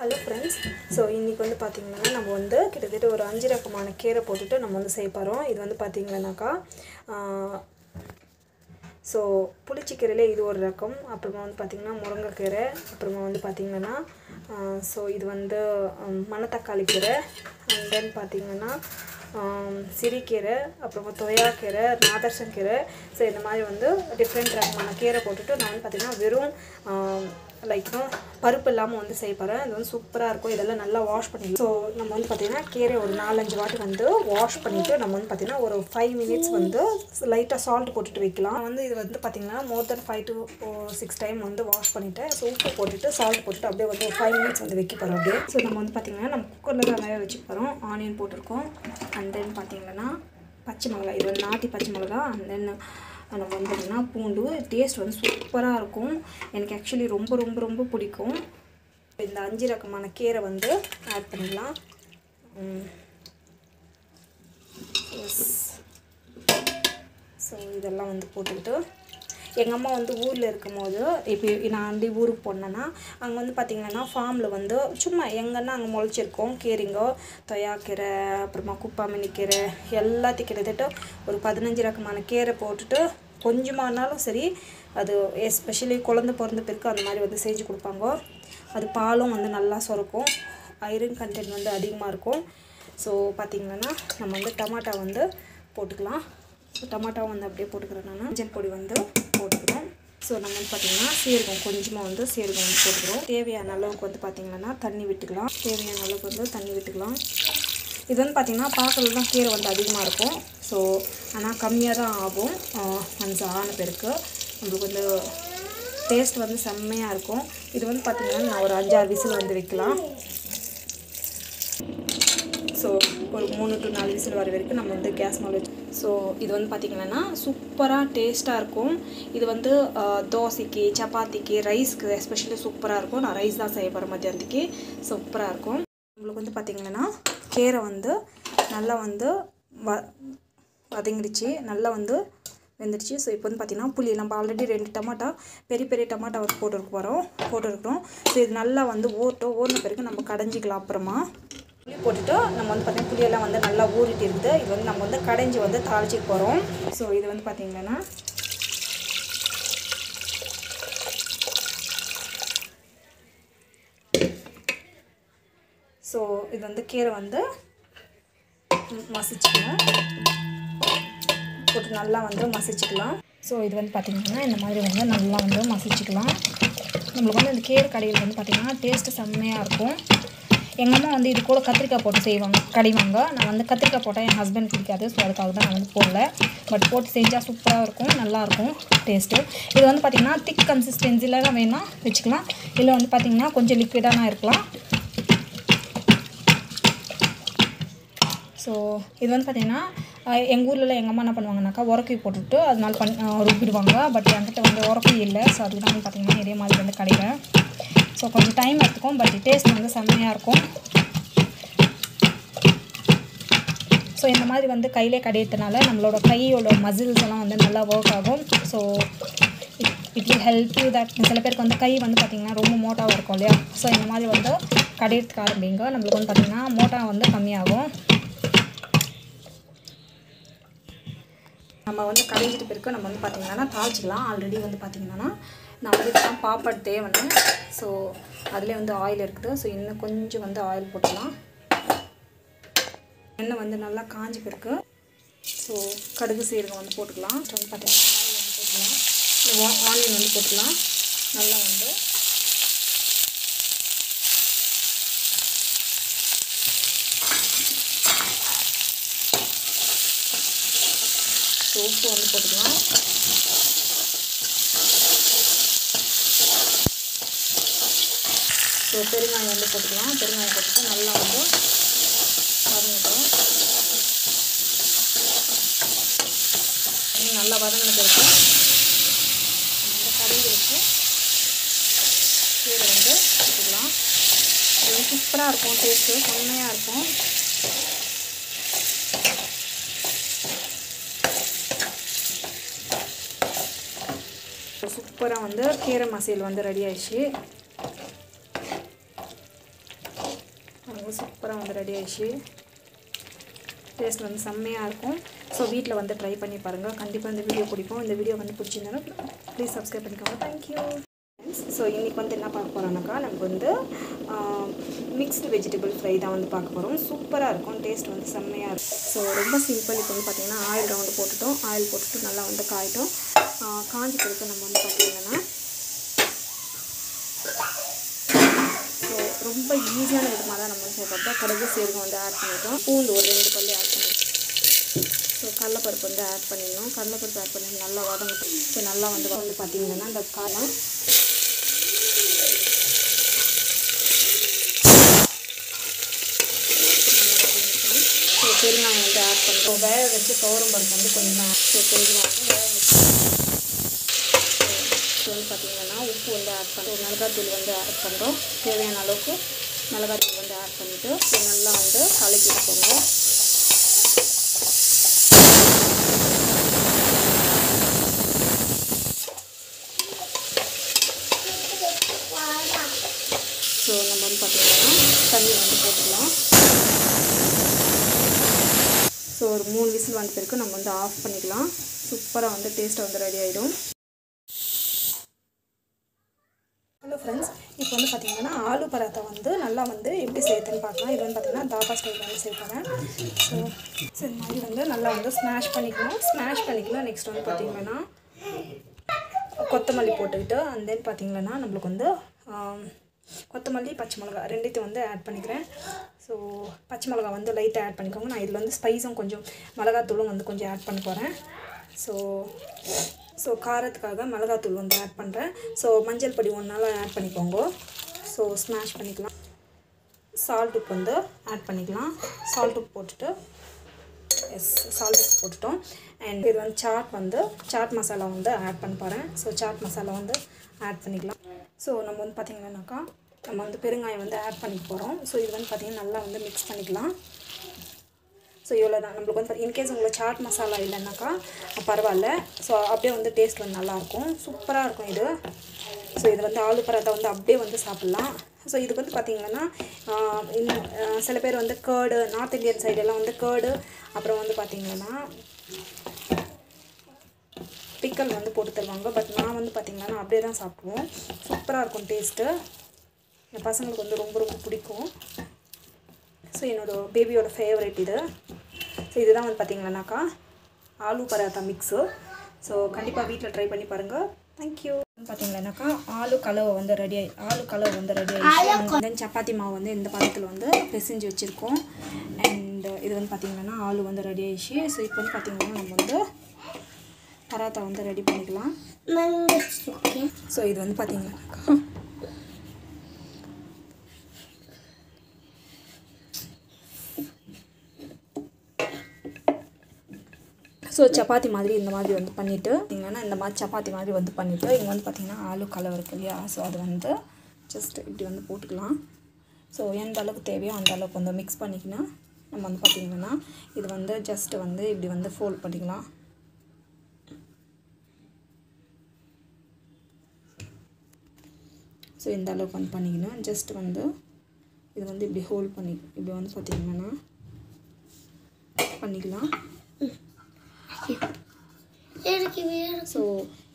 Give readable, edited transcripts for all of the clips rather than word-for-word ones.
Hello friends. So இன்றைக்கி வந்து பார்த்திங்கன்னா நம்ம வந்து கிட்டத்தட்ட ஒரு 5 ரகமான கீரை போட்டுட்டு நம்ம வந்து செய்ய போகிறோம். இது வந்து பார்த்திங்கன்னாக்கா ஸோ புளிச்சக்கீரையிலே இது ஒரு ரகம். அப்புறமா வந்து பார்த்திங்கன்னா முருங்கைக்கீரை, அப்புறமா வந்து பார்த்திங்கன்னா ஸோ இது வந்து மணத்தக்காளி கீரை, அண்ட் தென் பார்த்திங்கன்னா சிறுகீரை, அப்புறமா தொயாக்கீரை, நாதர்சங்கீரை. ஸோ இந்த மாதிரி வந்து டிஃப்ரெண்ட் ரகமான கீரை போட்டுட்டு நான் வந்து பார்த்திங்கன்னா வெறும் பருப்பு இல்லாமல் வந்து செய்ய போகிறேன். இது வந்து சூப்பராக இருக்கும். இதெல்லாம் நல்லா வாஷ் பண்ணிக்கலாம். ஸோ நம்ம வந்து பார்த்திங்கன்னா கீரை ஒரு 4-5 வாட்டி வந்து வாஷ் பண்ணிவிட்டு நம்ம வந்து பார்த்திங்கன்னா ஒரு 5 மினிட்ஸ் வந்து லைட்டாக சால்ட் போட்டுட்டு வைக்கலாம். வந்து இது வந்து பார்த்திங்கன்னா மோர் தென் 5 to 6 டைம் வந்து வாஷ் பண்ணிவிட்டேன். ஸோ உப்பு போட்டுட்டு சால்ட் போட்டுட்டு அப்படியே வந்து ஒரு 5 மினிட்ஸ் வந்து வைக்க போகிறோம். அப்படியே ஸோ நம்ம வந்து பார்த்திங்கன்னா நம்ம குக்கரில் தான் வேக வச்சுக்க போகிறோம். ஆனியன் போட்டிருக்கோம், அண்ட் தென் பார்த்திங்கன்னா பச்சை மிளகா, இது வந்து நாட்டி பச்சை மிளகா, அண்ட் தென் நம்ம வந்து பார்த்திங்கன்னா பூண்டு. டேஸ்ட் வந்து சூப்பராக இருக்கும். எனக்கு ஆக்சுவலி ரொம்ப ரொம்ப ரொம்ப பிடிக்கும். இந்த 5 ரகமான கீரை வந்து ஆட் பண்ணிடலாம். ஸோ இதெல்லாம் வந்து போட்டுக்கிட்டு எங்கள் அம்மா வந்து ஊரில் இருக்கும் போது இப்போ நான் வந்து ஊருக்கு போனேன்னா அங்கே வந்து பார்த்திங்கன்னா ஃபார்மில் வந்து சும்மா எங்கன்னா அங்கே முளைச்சிருக்கோம் கீரைங்கோ, தொயாக்கீரை, அப்புறமா குப்பாமணி கீரை, எல்லாத்தையும் கிட்டத்தட்ட ஒரு 15 ரகமான கீரை போட்டுட்டு கொஞ்சமானாலும் சரி, அது எஸ்பெஷலி குழந்தை பிறந்த பிறகு அந்த மாதிரி வந்து செஞ்சு கொடுப்பாங்க. அது பாலும் வந்து நல்லா சுரக்கும், ஐரன் கண்டென்ட் வந்து அதிகமாக இருக்கும். ஸோ பார்த்திங்கன்னா நம்ம வந்து டமாட்டா வந்து போட்டுக்கலாம். ஸோ டமாட்டா வந்து அப்படியே போட்டுக்கிறேன். நான் மஞ்சள் பொடி வந்து போட்டுக்கிறோம். ஸோ நம்ம வந்து பார்த்திங்கன்னா சீரகம் கொஞ்சமாக வந்து சீரகம் வந்து போட்டுக்கிறோம். தேவையான அளவுக்கு வந்து பார்த்திங்கன்னா தண்ணி விட்டுக்கலாம். தேவையான அளவுக்கு வந்து தண்ணி விட்டுக்கலாம். இது வந்து பார்த்திங்கன்னா பார்க்குறது தான் கீரை வந்து அதிகமாக இருக்கும். ஸோ ஆனால் கம்மியாக தான் ஆகும். கொஞ்சம் ஆன பிறகு நம்மளுக்கு வந்து டேஸ்ட் வந்து செம்மையாக இருக்கும். இது வந்து பார்த்திங்கன்னா நான் ஒரு 5-6 விசில் வந்து வைக்கலாம். ஸோ ஒரு 3 to 4 விசில் வர வரைக்கும் நம்ம வந்து கேஸ் மேலே வச்சு. ஸோ இது வந்து பார்த்திங்கன்னா சூப்பராக டேஸ்ட்டாக இருக்கும். இது வந்து தோசைக்கு, சப்பாத்திக்கு, ரைஸ்க்கு எஸ்பெஷலி சூப்பராக இருக்கும். நான் ரைஸ் தான் செய்ய போகிறேன் மத்தியானத்துக்கு. சூப்பராக இருக்கும். நம்மளுக்கு வந்து பார்த்திங்கன்னா கீரை வந்து நல்லா வந்து வதங்கிடுச்சு, நல்லா வந்து வெந்துடுச்சு. ஸோ இப்போ வந்து பார்த்திங்கன்னா புளி நம்ம ஆல்ரெடி 2 டமாட்டா பெரிய பெரிய டமாட்டா வந்து போட்டுருக்குறோம். ஸோ இது நல்லா வந்து ஊறின பிறகு நம்ம கடைஞ்சிக்கலாம். அப்புறமா புளி போட்டுட்டு நம்ம வந்து பார்த்திங்கன்னா புளியெல்லாம் வந்து நல்லா ஊறிட்டு இருக்குது. இது வந்து நம்ம வந்து கடைஞ்சி வந்து தாளிச்சிக்க போகிறோம். ஸோ இது வந்து பார்த்திங்கன்னா ஸோ இது வந்து கீரை வந்து மசிச்சுக்கணும், போட்டு நல்லா வந்து மசிச்சுக்கலாம். ஸோ இது வந்து பார்த்திங்கன்னா இந்த மாதிரி வந்து நல்லா வந்து மசிச்சுக்கலாம். நம்மளுக்கு வந்து இந்த கீரை கடையில் வந்து பார்த்திங்கன்னா டேஸ்ட்டு செம்மையாக இருக்கும். எங்கள் அம்மா வந்து இது கூட கத்திரிக்காய் போட்டு கடைவாங்க. நான் வந்து கத்திரிக்காய் போட்டால் என் ஹஸ்பண்ட் பிடிக்காது. ஸோ அதுக்காக தான் நான் வந்து போடல. பட் போட்டு செஞ்சால் சூப்பராக இருக்கும், நல்லாயிருக்கும் டேஸ்ட்டு. இது வந்து பார்த்திங்கன்னா திக் கன்சிஸ்டன்சியில் தான் வேணால் வச்சுக்கலாம், இல்லை வந்து பார்த்திங்கன்னா கொஞ்சம் லிக்விடாக இருக்கலாம். ஸோ இது வந்து பார்த்திங்கன்னா எங்கள் ஊரில் எங்கள் அம்மா என்ன பண்ணுவாங்கனாக்கா உரக்கி போட்டுவிட்டு அதனால ருப்பிடுவாங்க. பட் என்கிட்ட வந்து உரக்கி இல்லை. ஸோ அதுக்கு தான் வந்து பார்த்திங்கன்னா இதே மாதிரி வந்து கடையில். ஸோ கொஞ்சம் டைம் எடுத்துக்கும், பட் டேஸ்ட் வந்து செம்மையாக இருக்கும். ஸோ இந்த மாதிரி வந்து கையிலே கடையிறதுனால நம்மளோட கையோட மசில்ஸ் எல்லாம் வந்து நல்லா ஒர்க் ஆகும். So it will help you that. சில பேருக்கு வந்து கை வந்து பார்த்திங்கன்னா ரொம்ப மோட்டாவாக இருக்கும் இல்லையா? ஸோ இந்த மாதிரி வந்து கடையிறதுக்கு ஆரம்பிங்க. நம்மளுக்கு வந்து பார்த்திங்கன்னா மோட்டா வந்து கம்மியாகும். நம்ம வந்து கடைஞ்சிட்டு பிறகு நம்ம வந்து பார்த்திங்கன்னா தாளிச்சிக்கலாம். ஆல்ரெடி வந்து பார்த்திங்கன்னா நான் வந்து தான் பாப்பாடு தேவைன்னு. ஸோ அதிலே வந்து ஆயில் இருக்குது. ஸோ இன்னும் கொஞ்சம் வந்து ஆயில் போட்டுக்கலாம். எண்ணெய் வந்து நல்லா காஞ்சி பிறகு ஸோ கடுகு சீரகம் வந்து போட்டுக்கலாம். வந்து பார்த்திங்கன்னா ஆயில் வந்து போட்டுக்கலாம், ஆனியன் வந்து போட்டுக்கலாம். நல்லா வந்து உப்பு வந்து போட்டுக்கலாம். ஸோ பெருங்காயம் வந்து போட்டுக்கலாம். பெருங்காயம் போட்டுட்டு நல்லா வந்து வதங்கட்டும். நல்லா வதங்கின பிறகு நம்ம கடைஞ்சி வச்சு கீரை வந்து போட்டுக்கலாம். இது சூப்பராக இருக்கும், டேஸ்ட்டு செம்மையாக இருக்கும். சூப்பராக வந்து கீரை மசால் வந்து ரெடி ஆயிடுச்சு. பாருங்கள் சூப்பராக வந்து ரெடி ஆயிடுச்சு. டேஸ்ட் வந்து செம்மையாக இருக்கும். ஸோ வீட்டில் வந்து ட்ரை பண்ணி பாருங்கள். கண்டிப்பாக இந்த வீடியோ பிடிக்கும். இந்த வீடியோ வந்து பிடிச்சிருந்தாலும் ப்ளீஸ் சப்ஸ்கிரைப் பண்ணிக்கோங்க. தேங்க்யூ. ஸோ இன்றைக்கி வந்து என்ன பார்க்க போகிறோம்னாக்கா நமக்கு வந்து மிக்ஸ்டு வெஜிடபிள் ஃப்ரை தான் வந்து பார்க்க போகிறோம். சூப்பராக இருக்கும். டேஸ்ட் வந்து செம்மையாக இருக்கும். ஸோ ரொம்ப சிம்பிள். இப்போ வந்து பார்த்திங்கன்னா ஆயில் ரவுண்டு போட்டுட்டோம். ஆயில் போட்டுட்டு நல்லா வந்து காயிட்டோம். காஞ்சி பிறகு நம்ம வந்து பார்த்திங்கன்னா ஸோ ரொம்ப ஈஸியான விதமாக தான் நம்ம சேர்ப்போம். கடுகு சீரகம் வந்து ஆட் பண்ணிட்டோம். பூண்டு ஒரு 2 பல்லு ஆட் பண்ணிட்டோம். ஸோ கடலைப்பருப்பு வந்து ஆட் பண்ணிடணும். கடலைப்பருப்பு ஆட் பண்ணி நல்லா வதங்கட்டும். ஸோ நல்லா வந்து பார்த்திங்கன்னா இந்த காரம் ஸோ பெருங்காயம் வந்து ஆட் பண்ணுறோம். வேக வச்சு துவரம் பருப்பு வந்து கொஞ்சம் வேக வச்சு ஸோ வந்து பார்த்திங்கன்னா உப்பு வந்து ஆட் பண்ணுறோம். மிளகாத்தூள் வந்து ஆட் பண்ணுறோம். தேவையான அளவுக்கு மிளகாத்தூள் வந்து ஆட் பண்ணிவிட்டு நல்லா வந்து கலக்கி எடுத்துக்கோங்க. ஸோ நம்ம வந்து பார்த்திங்கன்னா தண்ணி வந்து போட்டுக்கலாம். ஸோ ஒரு 3 விசில் வந்த பிறகு நம்ம வந்து ஆஃப் பண்ணிக்கலாம். சூப்பராக வந்து டேஸ்ட்டாக வந்து ரெடி ஆகிடும். ஹலோ ஃப்ரெண்ட்ஸ், இப்போ வந்து பார்த்திங்கன்னா ஆலு பராத்தா வந்து நல்லா வந்து எப்படி செய்யுதுன்னு பார்க்கலாம். இது வந்து பார்த்திங்கன்னா தாபா ஸ்டைல் வந்து செய்யறேன். ஸோ இந்த மாதிரி வந்து நல்லா வந்து ஸ்மாஷ் பண்ணிக்கலாம். நெக்ஸ்ட் வந்து பார்த்திங்கன்னா கொத்தமல்லி போட்டுக்கிட்டு அண்ட் தென் பார்த்திங்கன்னா நம்மளுக்கு வந்து கொத்தமல்லி பச்சை மிளகா ரெண்டுத்தையும் வந்து ஆட் பண்ணிக்கிறேன். ஸோ பச்சை மிளகா வந்து லைட்டாக ஆட் பண்ணிக்கோங்க. நான் இதில் வந்து ஸ்பைஸும் கொஞ்சம் மிளகாத்தூளும் வந்து கொஞ்சம் ஆட் பண்ண போகிறேன். ஸோ காரத்துக்காக மிளகாத்தூள் வந்து ஆட் பண்ணுறேன். ஸோ மஞ்சள் பொடி 1 நாள் ஆட் பண்ணிக்கோங்க. ஸோ ஸ்மாஷ் பண்ணிக்கலாம். சால்ட் உப்பு வந்து ஆட் பண்ணிக்கலாம். சால்ட் உப்பு போட்டுட்டு சால்ட் உப்பு போட்டுட்டோம். அண்ட் இது வந்து சாட் மசாலா வந்து ஆட் பண்ண போகிறேன். ஸோ சாட் மசாலா வந்து ஆட் பண்ணிக்கலாம். ஸோ நம்ம வந்து பார்த்திங்கன்னாக்கா நம்ம வந்து பெருங்காயம் வந்து ஆட் பண்ணிக்க போகிறோம். ஸோ இது வந்து பார்த்திங்கன்னா நல்லா வந்து மிக்ஸ் பண்ணிக்கலாம். ஸோ இவ்வளோ தான். நம்மளுக்கு வந்து இன்கேஸ் உங்களுக்கு சாட் மசாலா இல்லைன்னாக்கா பரவாயில்ல. ஸோ அப்படியே வந்து டேஸ்ட் வந்து நல்லாயிருக்கும். சூப்பராக இருக்கும் இது. ஸோ இது வந்து ஆலு பராத்தா வந்து அப்படியே வந்து சாப்பிட்லாம். ஸோ இதுக்கு வந்து பார்த்திங்கன்னா சில பேர் வந்து கேர்டு, நார்த் இந்தியன் சைடெல்லாம் வந்து கேர்டு அப்புறம் வந்து பார்த்திங்கன்னா பிக்கல் வந்து போட்டு தருவாங்க. பட் நான் வந்து பார்த்திங்கன்னா அப்படியே தான் சாப்பிடுவோம். சூப்பராக இருக்கும் டேஸ்ட்டு. என் பசங்களுக்கு வந்து ரொம்ப ரொம்ப பிடிக்கும். ஸோ என்னோடய பேபியோட ஃபேவரட் இது. ஸோ இதுதான் வந்து பார்த்திங்கன்னாக்கா ஆலு பராத்தா மிக்ஸு. ஸோ கண்டிப்பாக வீட்டில் ட்ரை பண்ணி பாருங்கள். தேங்க்யூ. பார்த்திங்கன்னாக்கா ஆலு கலவை வந்து ரெடி ஆகிடுச்சு. தென் சப்பாத்தி மாவு வந்து இந்த பதத்தில் வந்து பிசைஞ்சு வச்சுருக்கோம். அண்ட் இது வந்து பார்த்திங்கன்னா ஆலு வந்து ரெடி ஆகிடுச்சு. ஸோ இப்போ வந்து பார்த்திங்கன்னா நம்ம வந்து பராத்தா வந்து ரெடி பண்ணிக்கலாம். ஸோ இது வந்து பார்த்திங்கன்னாக்கா ஸோ சப்பாத்தி மாதிரி இந்த மாதிரி வந்து பண்ணிவிட்டு பார்த்திங்கன்னா இந்த மாதிரி சப்பாத்தி மாதிரி வந்து பண்ணிவிட்டு இங்கே வந்து பார்த்திங்கன்னா ஆலு கலவை இருக்குது இல்லையா. ஸோ அது வந்து ஜஸ்ட் இப்படி வந்து போட்டுக்கலாம். ஸோ எந்த அளவுக்கு தேவையோ அந்த அளவுக்கு வந்து மிக்ஸ் பண்ணிக்கலாம். நம்ம வந்து பார்த்திங்கன்னா இது வந்து ஜஸ்ட் வந்து இப்படி வந்து ஃபோல்ட் பண்ணிக்கலாம். ஸோ இந்த அளவுக்கு வந்து பண்ணிக்கணும். ஜஸ்ட் வந்து இது வந்து இப்படி ஹோல்ட் பண்ணி இப்படி வந்து பார்த்திங்கன்னா பண்ணிக்கலாம். ஸோ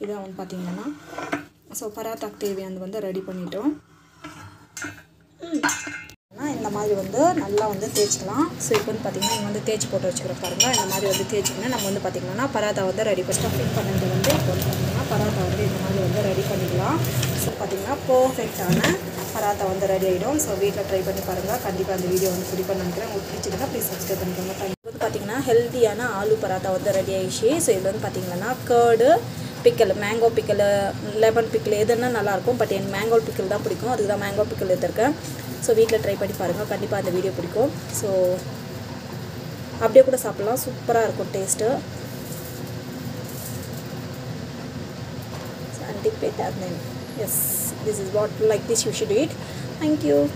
இதை வந்து பார்த்திங்கன்னா ஸோ பராத்தாக்கு தேவையானது வந்து ரெடி பண்ணிட்டோம். இந்த மாதிரி வந்து நல்லா வந்து தேய்ச்சிக்கலாம். ஸோ இப்போ வந்து பார்த்திங்கன்னா இங்கே வந்து தேய்ச்சி போட்டு வச்சுக்கிறோம் பாருங்கள். இந்த மாதிரி வந்து தேய்ச்சிங்கன்னா நம்ம வந்து பார்த்திங்கன்னா பராத்தா வந்து ரெடி பண்ணி ஸ்டஃபிங் பண்ணது வந்து இப்போ வந்து பார்த்திங்கன்னா பராத்தா வந்து இந்த மாதிரி வந்து ரெடி பண்ணிக்கலாம். ஸோ பார்த்திங்கன்னா பர்ஃபெக்டான பராத்தா வந்து ரெடி ஆகிடும். ஸோ வீட்டில் ட்ரை பண்ணி பாருங்கள். கண்டிப்பாக அந்த வீடியோ வந்து பிடிப்பேன்னு நினைக்கிறேன். உங்களுக்கு பிடிச்சிருந்தா ப்ளீஸ் சப்ஸ்கிரைப் பண்ணிக்கோங்க. வந்து பார்த்திங்கன்னா ஹெல்த்தியான ஆலு பராத்தா வந்து ரெடி ஆகிடுச்சு. ஸோ இது வந்து பார்த்திங்கன்னா கேர்டு பிக்கல், மேங்கோ பிக்கல், லெமன் பிக்கல் எதுன்னா நல்லாயிருக்கும். பட் எனக்கு மேங்கோ பிக்கல் தான் பிடிக்கும். அதுக்கு தான் மேங்கோ பிக்கல் எடுத்துருக்கேன். ஸோ வீட்டில் ட்ரை பண்ணி பாருங்கள். கண்டிப்பாக அந்த வீடியோ பிடிக்கும். ஸோ அப்படியே கூட சாப்பிட்லாம். சூப்பராக இருக்கும் taste. and dip it and then yes, this is what like this you should eat. Thank you.